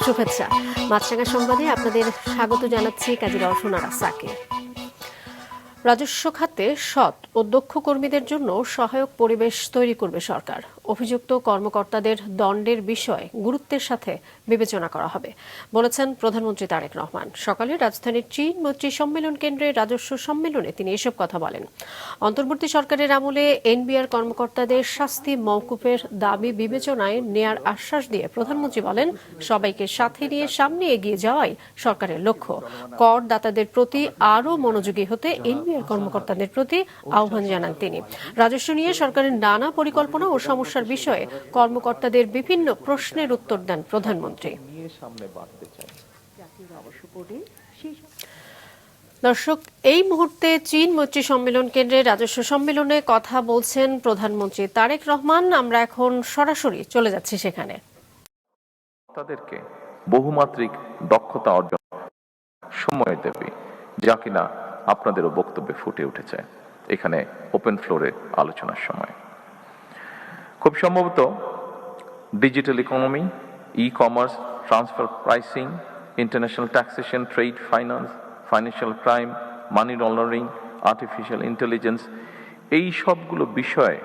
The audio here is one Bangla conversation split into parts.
শুভেচ্ছা। মাছরাঙা সংবাদে আপনাদের স্বাগত জানাচ্ছি কাজী রওশন আরা সাকে। রাজস্ব খাতে সৎ ও দক্ষ কর্মীদের জন্য সহায়ক পরিবেশ তৈরি করবে সরকার। অভিযুক্ত কর্মকর্তাদের দণ্ডের বিষয় গুরুত্বের সাথে বিবেচনা করা হবে বলেছেন প্রধানমন্ত্রী তারেক রহমান। সকালে রাজধানীর চীন মৈত্রী সম্মেলন কেন্দ্রে রাজস্ব সম্মেলনে তিনি এসব কথা বলেন। অন্তর্বর্তী সরকারের আমলে এনবিআর কর্মকর্তাদের শাস্তি মওকুফের দাবি বিবেচনায় নেয়ার আশ্বাস দিয়ে প্রধানমন্ত্রী বলেন, সবাইকে সাথে নিয়ে সামনে এগিয়ে যাওয়াই সরকারের লক্ষ্য। করদাতাদের প্রতি আরও মনোযোগী হতে এনবিআর কর্মকর্তাদের প্রতি আহ্বান জানান তিনি। রাজস্ব নিয়ে সরকারের নানা পরিকল্পনা ও সমস্যার বিষয়ে কর্মকর্তাদের বিভিন্ন প্রশ্নের উত্তর দেন প্রধানমন্ত্রী। দর্শক, এই মুহূর্তে চীন মৈত্রী সম্মেলন কেন্দ্রে রাজস্ব সম্মেলনে কথা বলছেন প্রধানমন্ত্রী তারেক রহমান। আমরা এখন সরাসরি চলে যাচ্ছি সেখানে। তাদেরকে বহুমাত্রিক দক্ষতা অর্জন সময় দেবে, যা কিনা আপনাদেরও বক্তব্যে ফুটে উঠেছে এখানে ওপেন ফ্লোরে আলোচনার সময়। খুব সম্ভবত digital economy, e commerce, transfer pricing, international taxation, trade finance, financial crime, money laundering, artificial intelligence, এই সবগুলো বিষয়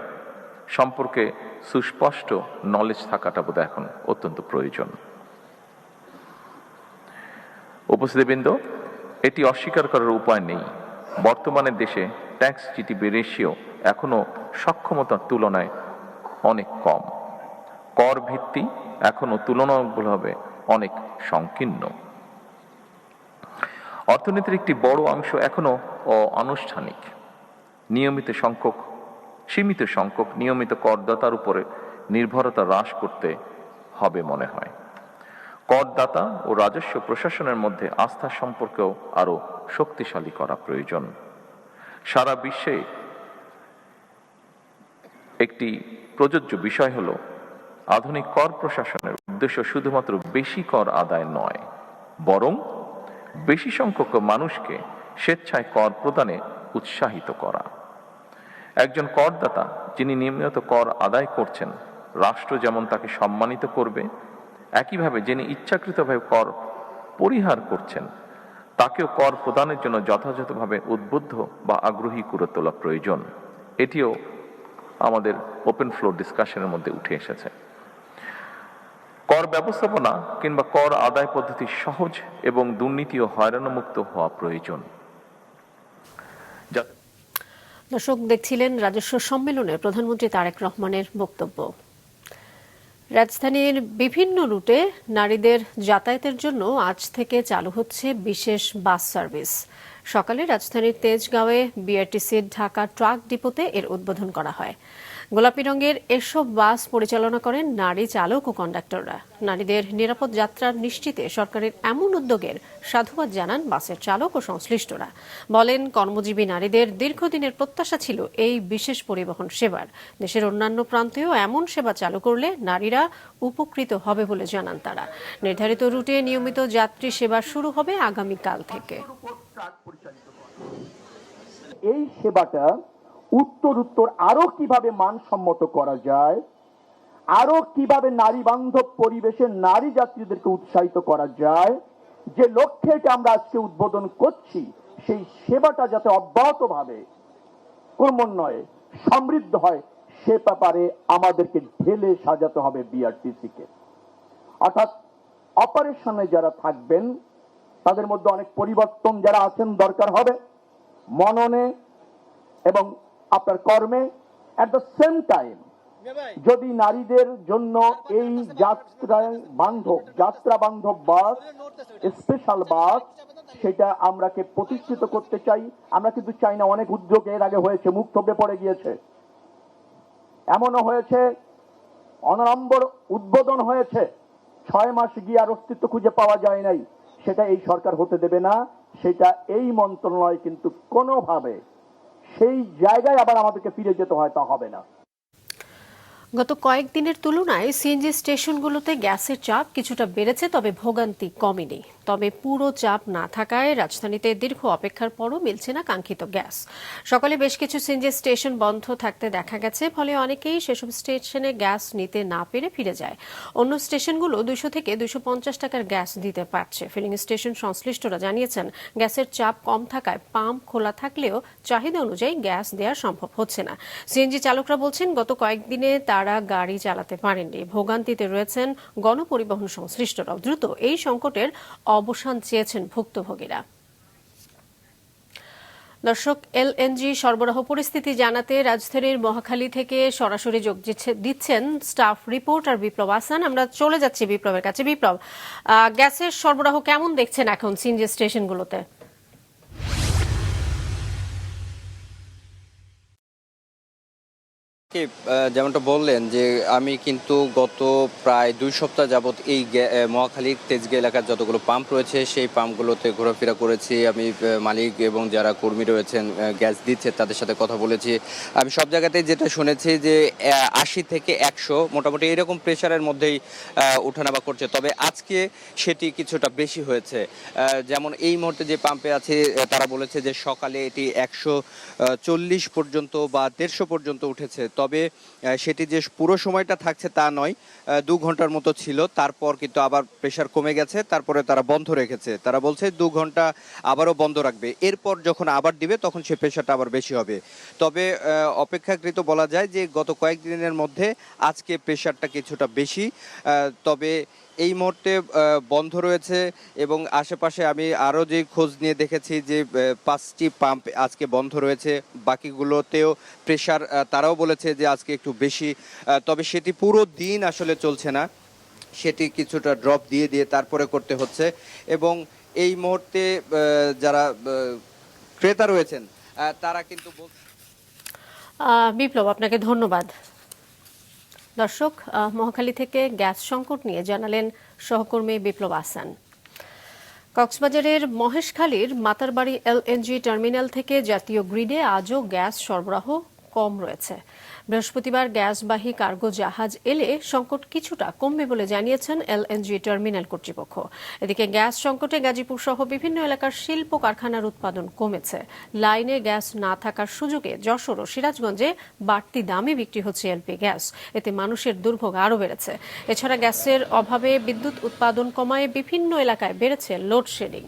সম্পর্কে সুস্পষ্ট নলেজ থাকাটা বোধহয় এখন অত্যন্ত প্রয়োজন। উপস্থিতবৃন্দ, এটি অস্বীকার করার উপায় নেই, বর্তমানে দেশে ট্যাক্স জিডিপি রেশিও এখনো সক্ষমতার তুলনায় অনেক কম। কর ভিত্তি এখনো তুলনামূলকভাবে অনেক সংকীর্ণ। অর্থনীতির একটি বড় অংশ এখনো অনানুষ্ঠানিক। সীমিত সংখ্যক নিয়মিত করদাতার উপরে নির্ভরতা হ্রাস করতে হবে মনে হয়। করদাতা ও রাজস্ব প্রশাসনের মধ্যে আস্থার সম্পর্কেও আরো শক্তিশালী করা প্রয়োজন। সারা বিশ্বে একটি প্রযোজ্য বিষয় হল, আধুনিক কর প্রশাসনের উদ্দেশ্য শুধুমাত্র বেশি কর আদায় নয়, বরং বেশি সংখ্যক মানুষকে স্বেচ্ছায় কর প্রদানে উৎসাহিত করা। একজন করদাতা যিনি নিয়মিত কর আদায় করছেন, রাষ্ট্র যেমন তাকে সম্মানিত করবে, একইভাবে যিনি ইচ্ছাকৃতভাবে কর পরিহার করছেন তাকেও কর প্রদানের জন্য যথাযথভাবে উদ্বুদ্ধ বা আগ্রহী করে তোলা প্রয়োজন। এটিও আমাদের ওপেন ফ্লোর ডিসকাশনের মধ্যে উঠে এসেছে। কর ব্যবস্থাপনা কিংবা কর আদায় পদ্ধতি সহজ এবং দুর্নীতি ও হয়রানিমুক্ত হওয়া প্রয়োজন। দর্শক, দেখছিলেন রাজস্ব সম্মেলনে প্রধানমন্ত্রী তারেক রহমানের বক্তব্য। রাজধানীর বিভিন্ন রুটে নারীদের যাতায়াতের জন্য আজ থেকে চালু হচ্ছে বিশেষ বাস সার্ভিস। সকালে রাজধানীর তেজগাঁওয়ে বিআরটিসির ঢাকা ট্রাক ডিপোতে এর উদ্বোধন করা হয়। গোলাপি রঙের এসব বাস পরিচালনা করেন নারী চালক ও কন্ডাক্টররা। নারীদের নিরাপদ যাত্রা নিশ্চিতে সরকারের এমন উদ্যোগের সাধুবাদ জানান বাসের চালক ও সংশ্লিষ্টরা। বলেন, কর্মজীবী নারীদের দীর্ঘদিনের প্রত্যাশা ছিল এই বিশেষ পরিবহন সেবার। দেশের অন্যান্য প্রান্তেও এমন সেবা চালু করলে নারীরা উপকৃত হবে বলে জানান তারা। নির্ধারিত রুটে নিয়মিত যাত্রী সেবা শুরু হবে আগামীকাল থেকে। এই সেবাটা উত্তর আরো কিভাবে মানসম্মত করা যায়, আরো কিভাবে নারী বান্ধব পরিবেশে নারী যাত্রীদেরকে উৎসাহিত করা যায়, যে লক্ষ্যে এটা আমরা আজকে উদ্বোধন করছি, সেই সেবাটা যাতে অব্যাহতভাবে ক্রমান্বয়ে সমৃদ্ধ হয়, সে ব্যাপারে আমাদেরকে ঢেলে সাজাতে হবে বিআরটিসি কে। অর্থাৎ অপারেশনে যারা থাকবেন তাদের মধ্যে অনেক পরিবর্তন যারা আছেন দরকার হবে, মননে এবং আপনার কর্মে। এট দ্য সেম টাইম যদি নারীদের জন্য এই যাত্রা বান্ধব বাস, স্পেশাল বাস, সেটা আমরাকে প্রতিষ্ঠিত করতে চাই। আমরা কিন্তু চাই না, অনেক উদ্যোগ এর আগে হয়েছে, মুখ থুবড়ে পড়ে গিয়েছে। এমনও হয়েছে অনড়ম্বর উদ্বোধন হয়েছে, 6 মাস গিয়ে আর অস্তিত্ব খুঁজে পাওয়া যায় নাই। সেটা এই সরকার হতে দেবে না। সেটা এই মন্ত্রণালয় কিন্তু কোনোভাবে সেই জায়গায় আবার আমাদেরকে ফিরে যেতে হয় তা হবে না। গত কয়েকদিনের তুলনায় সিএনজি স্টেশনগুলোতে গ্যাসের চাপ কিছুটা বেড়েছে, তবে ভোগান্তি কমেনি। তবে পুরো চাপ না থাকায় রাজধানীতে দীর্ঘ অপেক্ষার পরও মিলছে না কাঙ্ক্ষিত গ্যাস। সকালে বেশ কিছু সিএনজি স্টেশন বন্ধ থাকতে দেখা গেছে, ফলে অনেকেই সেসব স্টেশনে গ্যাস নিতে না পেরে ফিরে যায়। অন্য স্টেশনগুলো 200 থেকে 250 টাকার গ্যাস দিতে পারছে। ফিলিং স্টেশন সংশ্লিষ্টরা জানিয়েছেন, গ্যাসের চাপ কম থাকায় পাম্প খোলা থাকলেও চাহিদা অনুযায়ী গ্যাস দেওয়া সম্ভব হচ্ছে না। সিএনজি চালকরা বলছেন, গত কয়েকদিনে তারা গাড়ি চালাতে পারেননি। ভোগান্তিতে রয়েছেন গণপরিবহন সংশ্লিষ্টরাও। দ্রুত এই সংকটের অবসান চেয়েছেন ভুক্তভোগীরা। দর্শক, এলএনজি সরবরাহ পরিস্থিতি জানাতে রাজধানীর মহাখালী থেকে সরাসরি যোগ দিচ্ছেন স্টাফ রিপোর্টার বিপ্লব আহসান। আমরা চলে যাচ্ছি বিপ্লবের কাছে। বিপ্লব, গ্যাসের সরবরাহ কেমন দেখছেন এখন সিএনজি স্টেশনগুলোতে? যেমনটা বললেন যে আমি কিন্তু গত প্রায় 2 সপ্তাহ যাবৎ এই মহাখালীর তেজগাঁ এলাকার যতগুলো পাম্প রয়েছে সেই পাম্পগুলোতে ঘোরাফেরা করেছি। আমি মালিক এবং যারা কর্মী রয়েছেন গ্যাস দিচ্ছে তাদের সাথে কথা বলেছি। আমি সব জায়গাতেই যেটা শুনেছি যে 80 থেকে 100 মোটামুটি এরকম প্রেশারের মধ্যেই ওঠানামা করছে। তবে আজকে সেটি কিছুটা বেশি হয়েছে। যেমন এই মুহূর্তে যে পাম্পে আছে তারা বলেছে যে সকালে এটি 140 পর্যন্ত বা 150 পর্যন্ত উঠেছে। তবে সেটি যে পুরো সময়টা থাকছে তা নয়, 2 ঘন্টার মতো ছিল, তারপর কিন্তু আবার প্রেশার কমে গেছে, তারপরে তারা বন্ধ রেখেছে। তারা বলছে 2 ঘন্টা আবারও বন্ধ রাখবে, এরপর যখন আবার দিবে তখন সে প্রেশারটা আবার বেশি হবে। তবে অপেক্ষাকৃত বলা যায় যে গত কয়েকদিনের মধ্যে আজকে প্রেশারটা কিছুটা বেশি। তবে এই মুহূর্তে বন্ধ রয়েছে এবং আশেপাশে আমি আরও যে খোঁজ নিয়ে দেখেছি যে 5টি পাম্প আজকে বন্ধ রয়েছে, বাকিগুলোতেও প্রেশার তারাও বলেছে যে আজকে একটু বেশি। তবে সেটি পুরো দিন আসলে চলছে না, সেটি কিছুটা ড্রপ দিয়ে দিয়ে তারপরে করতে হচ্ছে। এবং এই মুহূর্তে যারা ক্রেতা রয়েছেন তারা কিন্তু বিপ্লব, আপনাকে ধন্যবাদ। দর্শক, মহাখালী থেকে গ্যাস সংকট নিয়ে জানালেন সহকর্মী বিপ্লব আহসান। কক্সবাজারের মহেশখালীর মাতারবাড়ি এলএনজি টার্মিনাল থেকে জাতীয় গ্রিডে আজও গ্যাস সরবরাহ কম রয়েছে। বৃহস্পতিবার গ্যাসবাহী কার্গো জাহাজ এলে সংকট কিছুটা কমবে বলে জানিয়েছেন এলএনজি টার্মিনাল কর্তৃপক্ষ। এদিকে গ্যাস সংকটে গাজীপুর সহ বিভিন্ন এলাকার শিল্প কারখানার উৎপাদন কমেছে। লাইনে গ্যাস না থাকার সুযোগে যশোর ও সিরাজগঞ্জে বাড়তি দামে বিক্রি হচ্ছে এলপি গ্যাস। এতে মানুষের দুর্ভোগ আরও বেড়েছে। এছাড়া গ্যাসের অভাবে বিদ্যুৎ উৎপাদন কমায় বিভিন্ন এলাকায় বেড়েছে লোডশেডিং।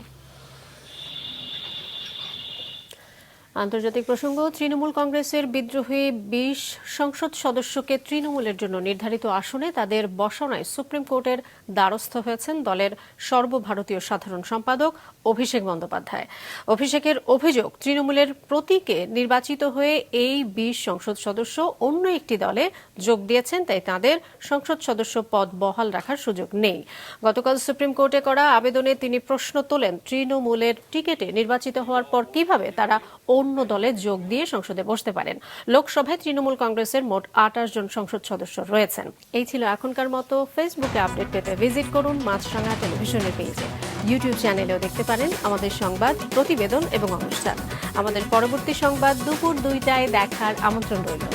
আন্তর্জাতিক প্রসঙ্গ, তৃণমূল কংগ্রেসের বিদ্রোহী 20 সংসদ সদস্যকে তৃণমূলের জন্য নির্ধারিত আসনে তাদের বসানোয় সুপ্রিম কোর্টের দ্বারস্থ হয়েছেন দলের সর্বভারতীয় সাধারণ সম্পাদক অভিষেক বন্দ্যোপাধ্যায়। অভিষেকের অভিযোগ, তৃণমূলের প্রতীকে নির্বাচিত হয়ে এই 20 সংসদ সদস্য অন্য একটি দলে যোগ দিয়েছেন, তাই তাঁদের সংসদ সদস্য পদ বহাল রাখার সুযোগ নেই। গতকাল সুপ্রিম কোর্টে করা আবেদনে তিনি প্রশ্ন তোলেন, তৃণমূলের টিকেটে নির্বাচিত হওয়ার পর কিভাবে তারা অন্য দলে যোগ দিয়ে সংসদে বসতে পারেন। লোকসভায় তৃণমূল কংগ্রেসের মোট 28 জন সংসদ সদস্য রয়েছেন। এই ছিল এখনকার মতো। ফেসবুকে আপডেট পেতে ভিজিট করুন মাছরাঙা টেলিভিশনের পেজে। ইউটিউব চ্যানেলেও দেখতে পারেন আমাদের সংবাদ, প্রতিবেদন এবং অনুষ্ঠান। আমাদের পরবর্তী সংবাদ দুপুর 2টায় দেখার আমন্ত্রণ রইল।